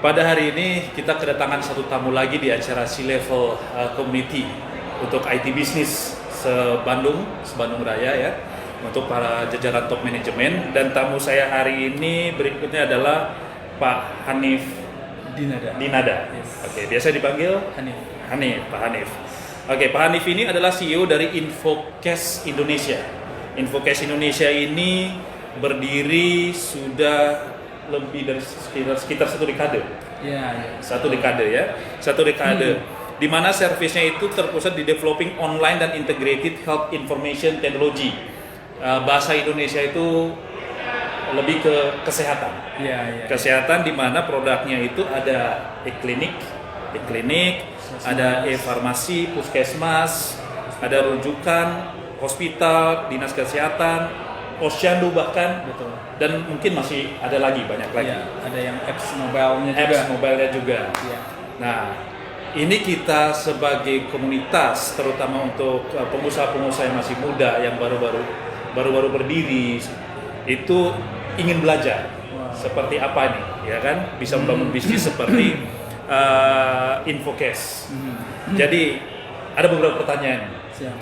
pada hari ini kita kedatangan satu tamu lagi di acara C-Level Community untuk IT Business se-Bandung Raya ya, untuk para jajaran top manajemen. Dan tamu saya hari ini berikutnya adalah Pak Hanif Dinada. Yes. Oke, biasa dipanggil Hanif, Pak Hanif. Oke, Pak Hanif ini adalah CEO dari Infocast Indonesia. Infocast Indonesia ini berdiri sudah lebih dari sekitar satu dekade. Satu dekade ya. Di mana servisnya itu terpusat di developing online dan integrated health information technology. Bahasa Indonesia itu lebih ke kesehatan. Kesehatan di mana produknya itu ada e-klinik, ada e-farmasi, puskesmas, ada rujukan, hospital, dinas kesehatan, posyandu bahkan. Betul. Dan mungkin masih ada lagi, banyak lagi. Ya, ada yang apps mobile-nya juga. Ya. Nah, ini kita sebagai komunitas, terutama untuk pengusaha-pengusaha yang masih muda, yang baru-baru berdiri, itu ingin belajar seperti apa nih, ya kan? Bisa membangun bisnis seperti Infocast. Jadi ada beberapa pertanyaan. Siap.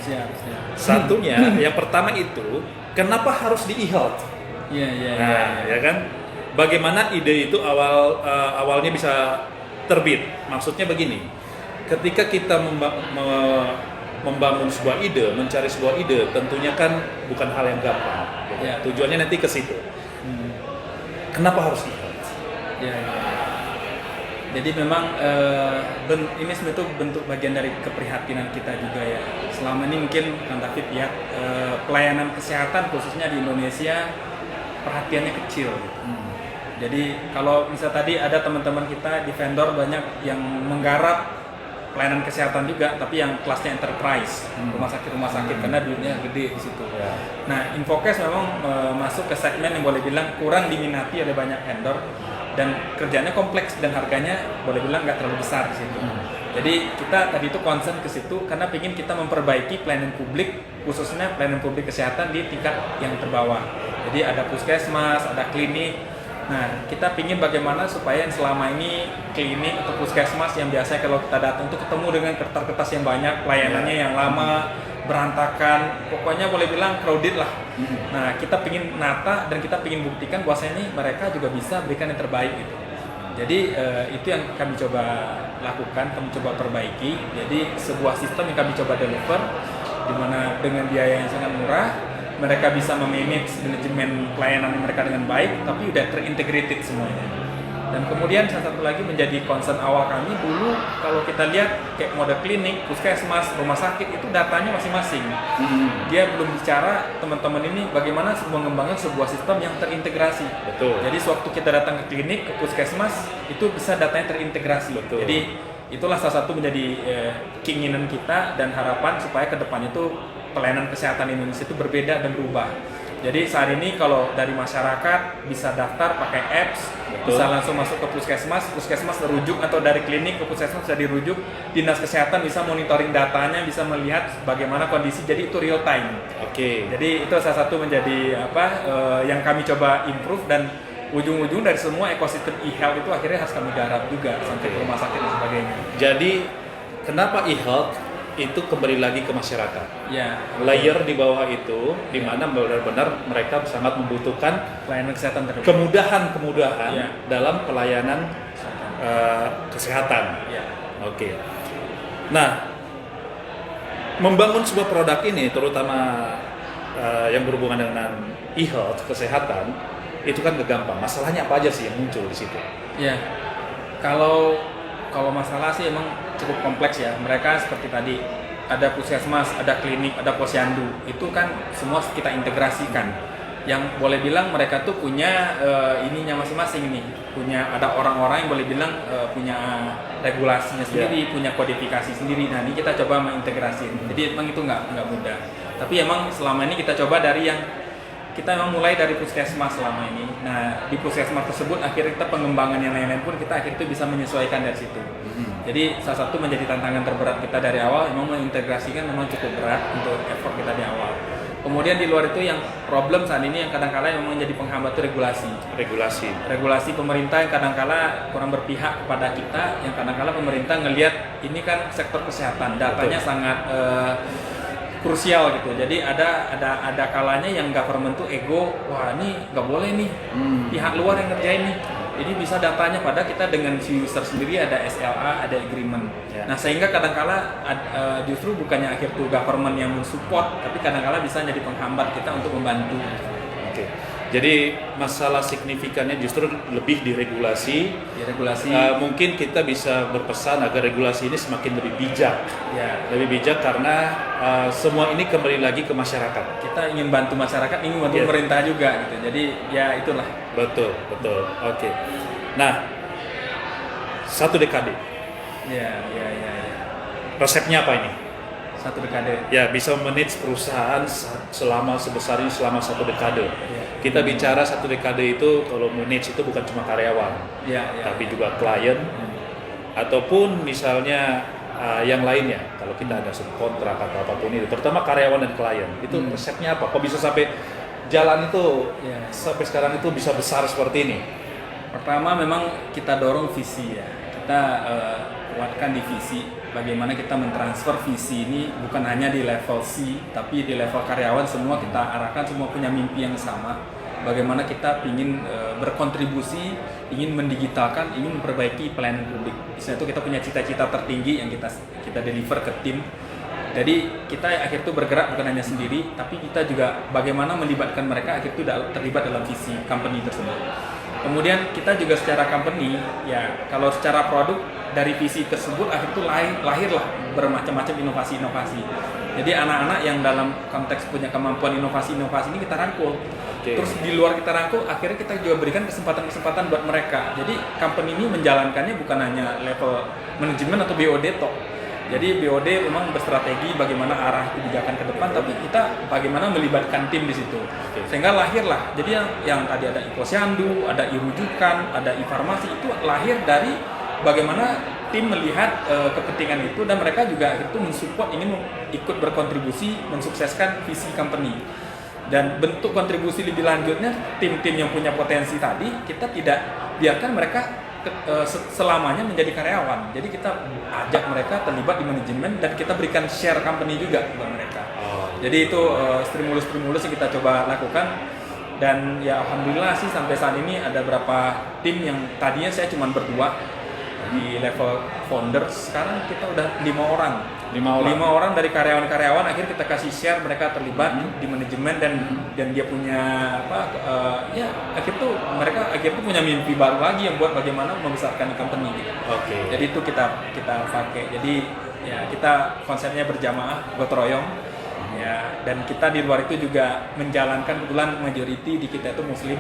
Satunya, yang pertama itu, kenapa harus di e-health? Ya kan? Bagaimana ide itu awalnya bisa terbit? Maksudnya begini, ketika kita membangun sebuah ide, mencari sebuah ide, tentunya kan bukan hal yang gampang. Ya. Tujuannya nanti ke situ. Kenapa harus e-health? Jadi memang ini sebenarnya bentuk bagian dari keprihatinan kita juga ya. Selama ini mungkin Kang David ya, pelayanan kesehatan khususnya di Indonesia perhatiannya kecil. Jadi kalau misalnya tadi ada teman-teman kita di vendor banyak yang menggarap pelayanan kesehatan juga, tapi yang kelasnya enterprise, rumah sakit karena duitnya gede di situ. Nah, Infocast memang masuk ke segmen yang boleh bilang kurang diminati oleh banyak vendor dan kerjanya kompleks dan harganya boleh bilang nggak terlalu besar di situ. Jadi kita tadi itu concern ke situ karena ingin kita memperbaiki pelayanan publik, khususnya pelayanan publik kesehatan di tingkat yang terbawah. Jadi ada puskesmas, ada klinik. Nah, kita ingin bagaimana supaya yang selama ini klinik atau puskesmas yang biasanya kalau kita datang itu ketemu dengan kertas-kertas yang banyak, pelayanannya yang lama, berantakan, pokoknya boleh bilang crowded lah. Nah, kita ingin nata dan kita ingin buktikan bahwasanya ini mereka juga bisa berikan yang terbaik gitu. Jadi itu yang kami coba lakukan, kami coba perbaiki. Jadi sebuah sistem yang kami coba deliver, di mana dengan biaya yang sangat murah, mereka bisa memanage manajemen pelayanan mereka dengan baik, tapi udah terintegrated semuanya. Dan kemudian salah satu lagi menjadi concern awal kami dulu, kalau kita lihat kayak mode klinik, puskesmas, rumah sakit itu datanya masing-masing. Dia belum bicara teman-teman ini bagaimana mengembangkan sebuah sistem yang terintegrasi. Betul. Jadi sewaktu kita datang ke klinik, ke puskesmas, itu bisa datanya terintegrasi. Betul. Jadi itulah salah satu menjadi keinginan kita dan harapan supaya ke depan itu pelayanan kesehatan Indonesia itu berbeda dan berubah. Jadi saat ini kalau dari masyarakat bisa daftar pakai apps, bisa langsung masuk ke puskesmas terujuk, atau dari klinik ke puskesmas bisa dirujuk, dinas kesehatan bisa monitoring datanya, bisa melihat bagaimana kondisi, jadi itu real time. Jadi itu salah satu menjadi yang kami coba improve, dan ujung-ujung dari semua ekosistem e-health itu akhirnya harus kami garap juga sampai ke rumah sakit dan sebagainya. Jadi kenapa e-health? Itu kembali lagi ke masyarakat. Layer di bawah itu, di mana benar-benar mereka sangat membutuhkan pelayanan kesehatan kemudahan dalam pelayanan kesehatan. Nah, membangun sebuah produk ini, terutama yang berhubungan dengan e-health, kesehatan, itu kan gak gampang. Masalahnya apa aja sih yang muncul di situ? Kalau masalah sih emang cukup kompleks ya. Mereka seperti tadi, ada puskesmas, ada klinik, ada posyandu. Itu kan semua kita integrasikan. Yang boleh bilang mereka tuh punya ininya masing-masing nih. Ada orang-orang yang boleh bilang punya regulasinya sendiri, punya kodifikasi sendiri. Nah, ini kita coba mengintegrasi. Jadi emang itu nggak mudah. Tapi emang selama ini kita coba dari yang kita memang mulai dari puskesmas selama ini. Nah, di puskesmas tersebut akhirnya kita pengembangan yang lain-lain pun kita akhirnya itu bisa menyesuaikan dari situ. Jadi salah satu menjadi tantangan terberat kita dari awal memang mengintegrasikan memang cukup berat untuk effort kita di awal. Kemudian di luar itu yang problem saat ini yang kadang-kala yang menjadi penghambat itu regulasi pemerintah yang kadang-kala kurang berpihak kepada kita, yang kadang-kala pemerintah ngelihat ini kan sektor kesehatan datanya sangat krusial gitu. Jadi ada kalanya yang government tuh ego, wah ini nggak boleh nih pihak luar yang ngerjain nih. Ini bisa datanya pada kita dengan si user sendiri ada SLA, ada agreement. Ya. Nah sehingga kadang-kala justru bukannya akhir tuh government yang mensupport, tapi kadang-kala bisa jadi penghambat kita untuk membantu. Oke. Jadi masalah signifikannya justru lebih di regulasi. Mungkin kita bisa berpesan agar regulasi ini semakin lebih bijak. Ya. Lebih bijak karena semua ini kembali lagi ke masyarakat. Kita ingin bantu masyarakat, ingin bantu pemerintah juga gitu. Jadi ya itulah. Betul. Oke. Nah, 1 dekade. Ya. Resepnya apa ini? 1 dekade. Ya, bisa manage perusahaan sebesar ini selama 1 dekade. Ya. Kita bicara 1 dekade itu kalau manage itu bukan cuma karyawan, tapi juga klien ataupun misalnya yang lainnya. Kalau kita ada subkontrak atau apapun itu, terutama karyawan dan klien, itu resepnya apa? Kok bisa sampai jalan itu sampai sekarang itu bisa besar seperti ini? Pertama memang kita dorong visi ya. Kita kuatkan di visi. Bagaimana kita mentransfer visi ini bukan hanya di level C, tapi di level karyawan semua kita arahkan, semua punya mimpi yang sama. Bagaimana kita ingin berkontribusi, ingin mendigitalkan, ingin memperbaiki pelayanan publik. Di sana itu kita punya cita-cita tertinggi yang kita deliver ke tim. Jadi kita akhir itu bergerak bukan hanya sendiri, tapi kita juga bagaimana melibatkan mereka akhir itu terlibat dalam visi company tersebut. Kemudian kita juga secara company, ya kalau secara produk dari visi tersebut akhir itu lahirlah bermacam-macam inovasi-inovasi. Jadi anak-anak yang dalam konteks punya kemampuan inovasi-inovasi ini kita rangkul. Terus di luar kita rangkul, akhirnya kita juga berikan kesempatan-kesempatan buat mereka. Jadi company ini menjalankannya bukan hanya level manajemen atau BOD toh. Jadi BOD memang berstrategi bagaimana arah kebijakan ke depan, tapi kita bagaimana melibatkan tim di situ. Sehingga lahirlah. Jadi yang tadi ada Posyandu, ada iRujukan, ada iFarmasi itu lahir dari bagaimana tim melihat kepentingan itu dan mereka juga itu mensupport, ingin ikut berkontribusi mensukseskan visi company. Dan bentuk kontribusi lebih lanjutnya tim-tim yang punya potensi tadi kita tidak biarkan mereka selamanya menjadi karyawan. Jadi kita ajak mereka terlibat di manajemen dan kita berikan share company juga buat mereka. Jadi itu stimulus-stimulus yang kita coba lakukan. Dan ya alhamdulillah sih sampai saat ini ada beberapa tim yang tadinya saya cuma berdua di level founder, sekarang kita udah 5 orang. 5 orang dari karyawan-karyawan akhirnya kita kasih share, mereka terlibat di manajemen dan dia punya akhir tuh mereka akhirnya punya mimpi baru lagi yang buat bagaimana membesarkan company gitu. Jadi itu kita pakai. Jadi ya kita konsepnya berjamaah, gotong royong. Ya, dan kita di luar itu juga menjalankan, kebetulan majority di kita itu muslim.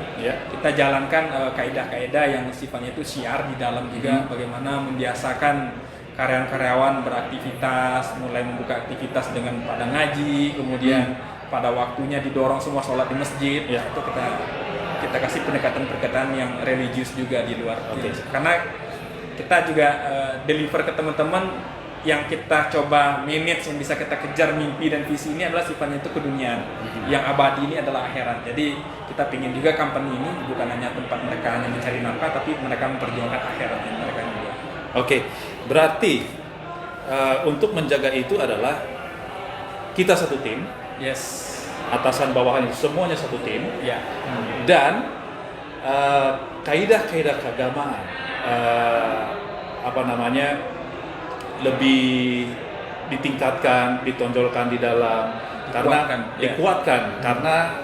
Kita jalankan kaidah-kaidah yang sifatnya itu syiar di dalam juga, bagaimana membiasakan karyawan-karyawan beraktivitas, mulai membuka aktivitas dengan pada ngaji, kemudian pada waktunya didorong semua sholat di masjid. Itu kita kasih pendekatan-pendekatan yang religius juga di luar. Karena kita juga deliver ke teman-teman yang kita coba manage, yang bisa kita kejar mimpi dan visi ini adalah sifatnya itu keduniaan. Yang abadi ini adalah akhirat. Jadi kita ingin juga company ini bukan hanya tempat mereka hanya mencari nafkah, tapi mereka memperjuangkan akhiratnya mereka juga. Berarti untuk menjaga itu adalah kita satu tim. Atasan bawahan itu semuanya satu tim. Dan kaidah-kaidah keagamaan lebih ditingkatkan, ditonjolkan di dalam, dikuatkan karena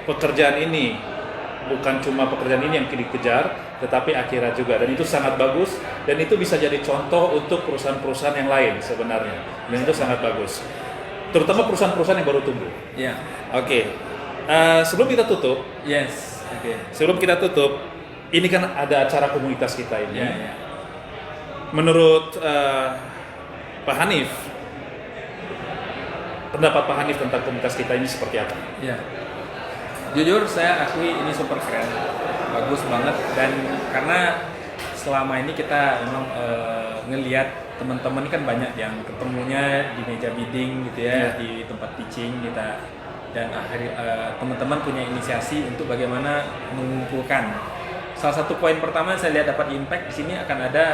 pekerjaan ini bukan cuma pekerjaan ini yang dikejar, tetapi akhirat juga, dan itu sangat bagus dan itu bisa jadi contoh untuk perusahaan-perusahaan yang lain sebenarnya, dan itu sangat bagus, terutama perusahaan-perusahaan yang baru tumbuh. Sebelum kita tutup, ini kan ada acara komunitas kita ini. Menurut Pak Hanif, pendapat Pak Hanif tentang komunitas kita ini seperti apa? Jujur saya akui ini super keren, bagus banget, dan karena selama ini kita memang ngelihat teman-teman kan banyak yang ketemunya di meja bidding gitu ya, di tempat pitching kita. dan teman-teman punya inisiasi untuk bagaimana mengumpulkan. Salah satu poin pertama yang saya lihat dapat impact di sini akan ada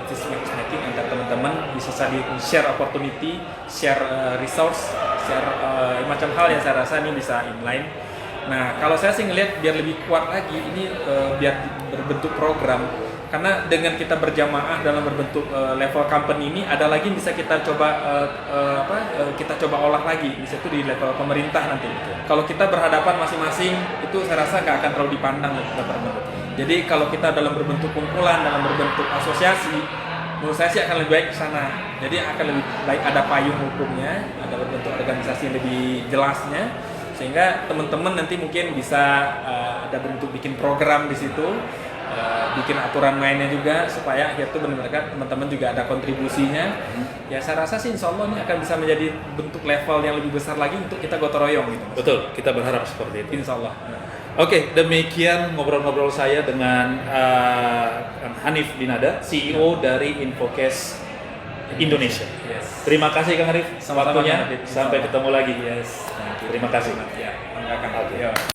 decision making antar teman-teman, bisa saling share opportunity, share resource, share macam hal yang saya rasa ini bisa inline. Nah, kalau saya sih ngelihat biar lebih kuat lagi ini biar berbentuk program, karena dengan kita berjamaah dalam berbentuk level company ini ada lagi yang bisa kita coba kita coba olah lagi, bisa itu di level pemerintah nanti. Kalau kita berhadapan masing-masing itu saya rasa nggak akan terlalu dipandang oleh teman-teman. Jadi kalau kita dalam berbentuk kumpulan, dalam berbentuk asosiasi, menurut saya sih akan lebih baik ke sana. Jadi akan lebih baik ada payung hukumnya, ada berbentuk organisasi yang lebih jelasnya, sehingga teman-teman nanti mungkin bisa ada bentuk bikin program di situ, bikin aturan mainnya juga supaya akhirnya benar-benar teman-teman juga ada kontribusinya. Ya saya rasa sih insya Allah ini akan bisa menjadi bentuk level yang lebih besar lagi untuk kita gotong royong gitu. Betul, kita berharap seperti itu. Insya Allah. Oke, demikian ngobrol-ngobrol saya dengan Hanif Dinada, CEO dari Infocase Indonesia. Yes. Terima kasih Kang Hanif, Sama-sama, waktunya. Kang Hanif. Sampai ketemu lagi. Yes. Terima kasih. Ya, bangga Kang. Oke. Ya.